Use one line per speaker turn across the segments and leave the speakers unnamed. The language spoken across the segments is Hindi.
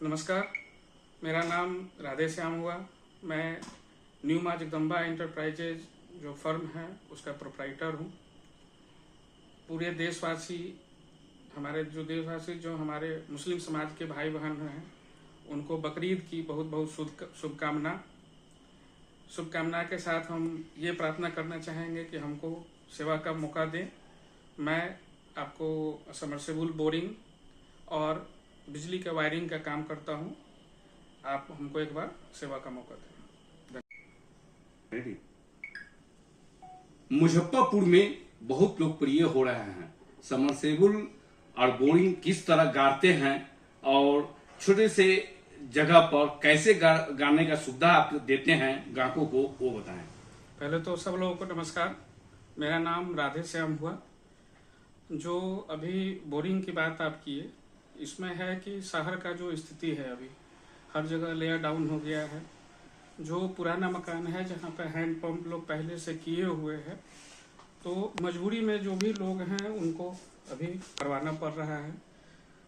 नमस्कार, मेरा नाम राधे श्याम हुआ। मैं न्यू माँ जगदम्बा एंटरप्राइजेज जो फर्म है उसका प्रोप्राइटर हूँ। पूरे देशवासी जो हमारे मुस्लिम समाज के भाई बहन हैं उनको बकरीद की बहुत बहुत शुभकामना के साथ हम ये प्रार्थना करना चाहेंगे कि हमको सेवा का मौका दें। मैं आपको सबमर्सिबल बोरिंग और बिजली के वायरिंग का काम करता हूं। आप हमको एक बार सेवा का मौका दें।
मुजफ्फरपुर में बहुत लोकप्रिय हो रहे हैं सबमर्सिबल और बोरिंग किस तरह गाड़ते हैं और छोटे से जगह पर कैसे गाड़ने का सुविधा आप देते हैं ग्राहकों को, वो बताएं।
पहले तो सब लोगों को नमस्कार, मेरा नाम राधे श्याम हुआ। जो अभी बोरिंग की बात आप किए, इसमें है कि शहर का जो स्थिति है अभी हर जगह लेयर डाउन हो गया है। जो पुराना मकान है जहाँ पे हैंड पंप लोग पहले से किए हुए हैं, तो मजबूरी में जो भी लोग हैं उनको अभी करवाना पड़ रहा है।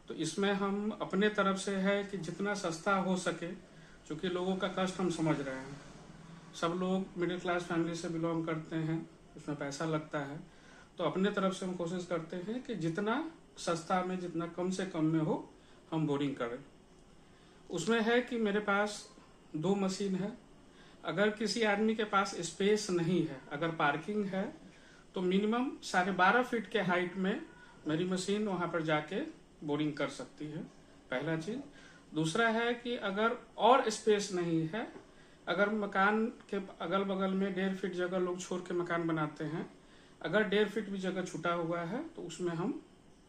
तो इसमें हम अपने तरफ से है कि जितना सस्ता हो सके, क्योंकि लोगों का कष्ट हम समझ रहे हैं। सब लोग मिडिल क्लास फैमिली से बिलोंग करते हैं, उसमें पैसा लगता है। तो अपने तरफ से हम कोशिश करते हैं कि जितना सस्ता में, जितना कम से कम में हो, हम बोरिंग करें। उसमें है कि मेरे पास 2 मशीन है। अगर किसी आदमी के पास स्पेस नहीं है, अगर पार्किंग है, तो मिनिमम 12.5 फीट के हाइट में मेरी मशीन वहां पर जाके बोरिंग कर सकती है, पहला चीज। दूसरा है कि अगर और स्पेस नहीं है, अगर मकान के अगल बगल में 1.5 फीट जगह लोग छोड़ के मकान बनाते हैं, अगर 1.5 फीट भी जगह छूटा हुआ है तो उसमें हम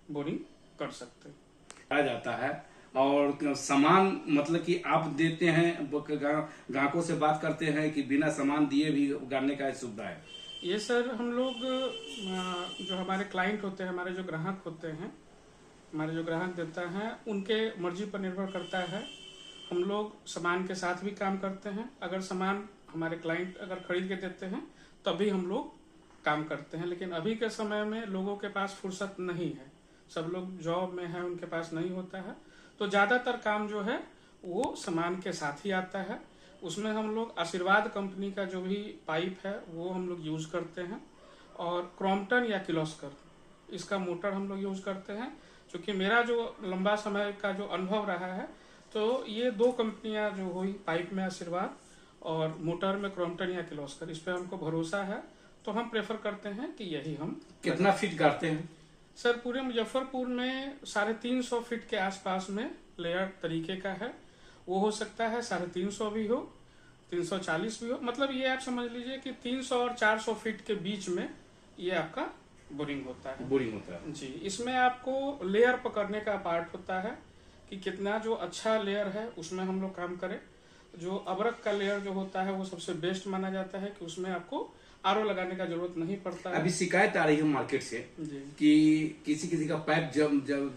बोरिंग कर सकते हैं।
आ जाता है और सामान मतलब कि आप देते हैं, ग्राहकों से बात करते हैं कि बिना सामान दिए भी गाड़ने का सुविधा है।
ये सर, हम लोग जो हमारे क्लाइंट होते हैं, हमारे जो ग्राहक होते हैं, हमारे जो ग्राहक देता है, उनके मर्जी पर निर्भर करता है। हम लोग सामान के साथ भी काम करते हैं। अगर सामान हमारे क्लाइंट अगर खरीद के देते हैं तभी हम लोग काम करते हैं। लेकिन अभी के समय में लोगों के पास फुर्सत नहीं है, सब लोग जॉब में है, उनके पास नहीं होता है। तो ज्यादातर काम जो है वो सामान के साथ ही आता है। उसमें हम लोग आशीर्वाद कंपनी का जो भी पाइप है वो हम लोग यूज करते हैं, और क्रॉम्पटन या किर्लोस्कर इसका मोटर हम लोग यूज करते हैं। क्योंकि मेरा जो लंबा समय का जो अनुभव रहा है, तो ये 2 कंपनियां जो हुई, पाइप में आशीर्वाद और मोटर में क्रॉम्पटन या किर्लोस्कर, इस पे हमको भरोसा है। तो हम प्रेफर करते हैं कि यही हम।
कितना फीट गाड़ते हैं
सर? पूरे मुजफ्फरपुर में 350 फीट के आसपास में लेयर तरीके का है। वो हो सकता है 350 भी हो, 340 भी हो। मतलब ये आप समझ लीजिए कि 300 और 400 फीट के बीच में ये आपका बोरिंग होता है जी। इसमें आपको लेयर पकड़ने का पार्ट होता है कि कितना जो अच्छा लेयर है उसमें हम लोग काम करें। जो अबरक का लेयर जो होता है वो सबसे बेस्ट माना जाता है कि उसमें आपको आरओ लगाने का जरूरत नहीं पड़ता है।
अभी शिकायत आ रही है मार्केट से कि किसी का पाइप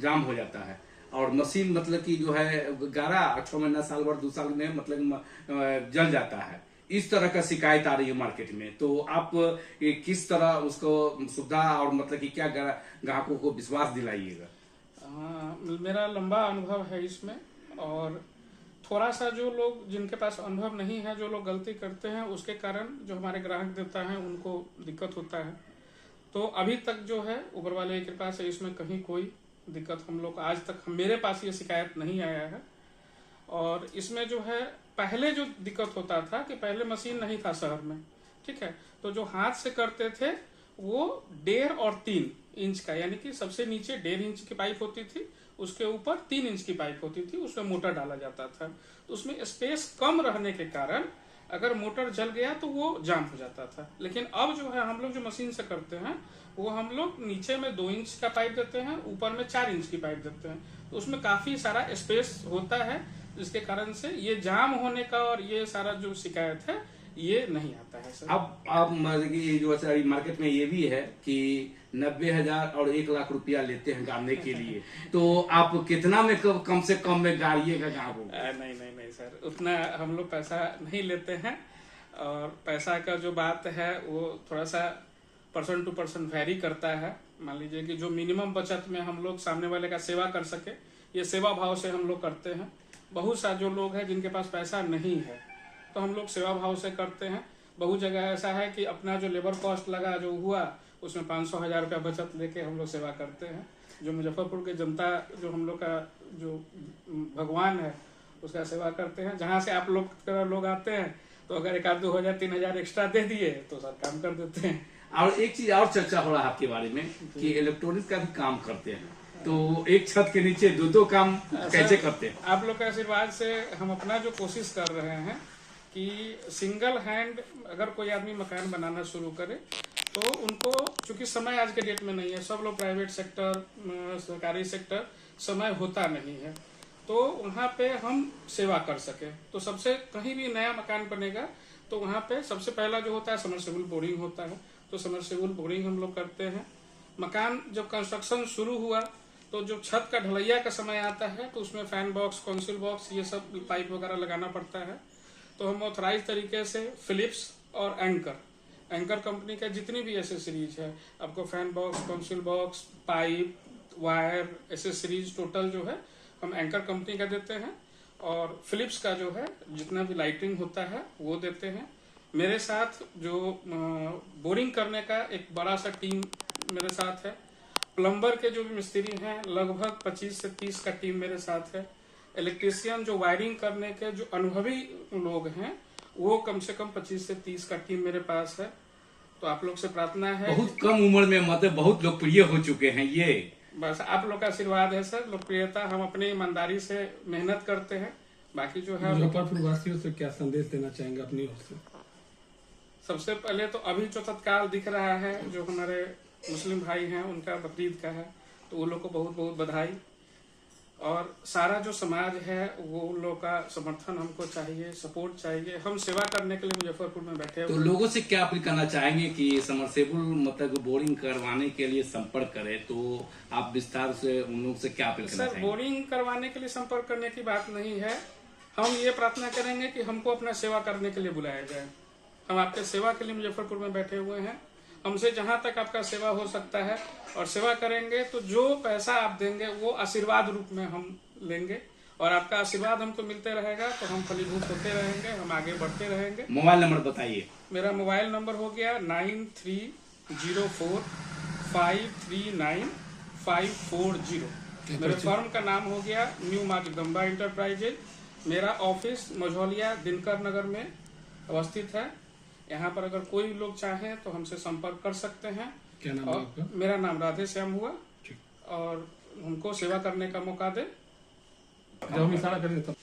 जाम हो जाता है और मशीन मतलब कि जो है 6 महीना साल भर 2 साल में मतलब जल जाता है। इस तरह का शिकायत आ रही है मार्केट में। तो आप किस तरह उसको सुविधा और मतलब कि क्या ग्राहकों को विश्वास दिलाइएगा?
मेरा लंबा अनुभव है इसमें, और थोड़ा सा जो लोग जिनके पास अनुभव नहीं है, जो लोग गलती करते हैं, उसके कारण जो हमारे ग्राहक देता है उनको दिक्कत होता है। तो अभी तक जो है ऊपर वाले की कृपा से इसमें कहीं कोई दिक्कत हम लोग आज तक, मेरे पास ये शिकायत नहीं आया है। और इसमें जो है पहले जो दिक्कत होता था कि पहले मशीन नहीं था शहर में, ठीक है, तो जो हाथ से करते थे वो 1.5 और 3 इंच का, यानी कि सबसे नीचे 1.5 इंच की पाइप होती थी, उसके ऊपर 3 इंच की पाइप होती थी, उसमें मोटर डाला जाता था। तो उसमें स्पेस कम रहने के कारण अगर मोटर जल गया तो वो जाम हो जाता था। लेकिन अब जो है हम लोग जो मशीन से करते हैं वो हम लोग नीचे में 2 इंच का पाइप देते हैं, ऊपर में 4 इंच की पाइप देते हैं। तो उसमें काफी सारा स्पेस होता है, जिसके कारण से ये जाम होने का और ये सारा जो शिकायत है ये नहीं आता है सर।
अब जो मार्केट में ये भी है कि 90,000 और 1 लाख रुपया लेते हैं गाड़ने के लिए। तो आप कितना में कम से कम में गाड़िएगा गाँव?
नहीं सर, उतना हम लोग पैसा नहीं लेते हैं। और पैसा का जो बात है वो थोड़ा सा पर्सन टू पर्सन वेरी करता है। मान लीजिए कि जो मिनिमम बचत में हम लोग सामने वाले का सेवा कर सके, ये सेवा भाव से हम लोग करते हैं। बहुत सा जो लोग हैं जिनके पास पैसा नहीं है, तो हम लोग सेवा भाव से करते हैं। बहुत जगह ऐसा है कि अपना जो लेबर कॉस्ट लगा जो हुआ उसमें 500-1000 रुपया बचत लेके हम लोग सेवा करते हैं। जो मुजफ्फरपुर की जनता जो हम लोग का जो भगवान है उसका सेवा करते हैं। जहाँ से आप लोग आते हैं तो अगर 1,000-2,000-3,000 एक्स्ट्रा दे दिए तो सब काम कर देते हैं।
और एक चीज और चर्चा हो रहा है आपके बारे में कि इलेक्ट्रॉनिक्स का भी काम करते हैं, तो एक छत के नीचे दो काम कैसे करते हैं?
आप लोग के आशीर्वाद से हम अपना जो कोशिश कर रहे हैं कि सिंगल हैंड अगर कोई आदमी मकान बनाना शुरू करे तो उनको, चूंकि समय आज के डेट में नहीं है, सब लोग प्राइवेट सेक्टर, सरकारी सेक्टर, समय होता नहीं है, तो वहाँ पे हम सेवा कर सके। तो सबसे कहीं भी नया मकान बनेगा तो वहाँ पे सबसे पहला जो होता है समरसेबल बोरिंग होता है, तो समरसेबल बोरिंग हम लोग करते हैं। मकान जब कंस्ट्रक्शन शुरू हुआ तो जो छत का ढलैया का समय आता है तो उसमें फैन बॉक्स, कॉन्सिल बॉक्स, ये सब पाइप वगैरह लगाना पड़ता है। तो हम ऑथराइज तरीके से फिलिप्स और एंकर कंपनी का जितनी भी एसेसरीज है, आपको fan box, council box, pipe, wire, accessories total जो है हम एंकर कंपनी का देते हैं। और फिलिप्स का जो है जितना भी लाइटिंग होता है वो देते हैं। मेरे साथ जो बोरिंग करने का एक बड़ा सा टीम मेरे साथ है। प्लम्बर के जो भी मिस्त्री हैं लगभग 25 से 30 का टीम मेरे साथ है। इलेक्ट्रिशियन जो वायरिंग करने के जो अनुभवी लोग हैं वो कम से कम 25 से 30 का टीम मेरे पास है। तो आप लोग से प्रार्थना है,
बहुत कम उम्र में मतलब बहुत लोकप्रिय हो चुके हैं ये।
बस आप लोग का आशीर्वाद है सर, लोकप्रियता। हम अपनी ईमानदारी से मेहनत करते हैं। बाकी जो है
मुजफ्फरपुर वासियों से क्या संदेश देना चाहेंगे अपनी ओर से?
सबसे पहले तो अभी जो तत्काल दिख रहा है जो हमारे मुस्लिम भाई हैं उनका बकरीद का है, तो वो लोग को बहुत बहुत बधाई। और सारा जो समाज है वो उन लोग का समर्थन हमको चाहिए, सपोर्ट चाहिए। हम सेवा करने के लिए मुजफ्फरपुर में बैठे
तो लोगों से क्या अपील करना चाहेंगे कि समरसेबल मतलब बोरिंग करवाने के लिए संपर्क करें, तो आप विस्तार से उन लोगों से क्या अपील करना
सर,
चाहेंगे?
बोरिंग करवाने के लिए संपर्क करने की बात नहीं है। हम ये प्रार्थना करेंगे कि हमको अपना सेवा करने के लिए बुलाया जाए। हम आपके सेवा के लिए मुजफ्फरपुर में बैठे हुए हैं। हमसे जहां तक आपका सेवा हो सकता है और सेवा करेंगे, तो जो पैसा आप देंगे वो आशीर्वाद रूप में हम लेंगे और आपका आशीर्वाद हमको मिलते रहेगा तो हम फलीभूत होते रहेंगे, हम आगे बढ़ते रहेंगे।
मोबाइल नंबर बताइए।
मेरा मोबाइल नंबर हो गया 9304539540। मेरे फर्म का नाम हो गया न्यू माँ जगदम्बा इंटरप्राइजेज। मेरा ऑफिस मझौलिया दिनकर नगर में अवस्थित है। यहाँ पर अगर कोई लोग चाहें तो हमसे संपर्क कर सकते हैं।
क्या नाम है आपका?
मेरा नाम राधे श्याम हुआ और हमको सेवा करने का मौका दे।
जब हम इशारा करें तब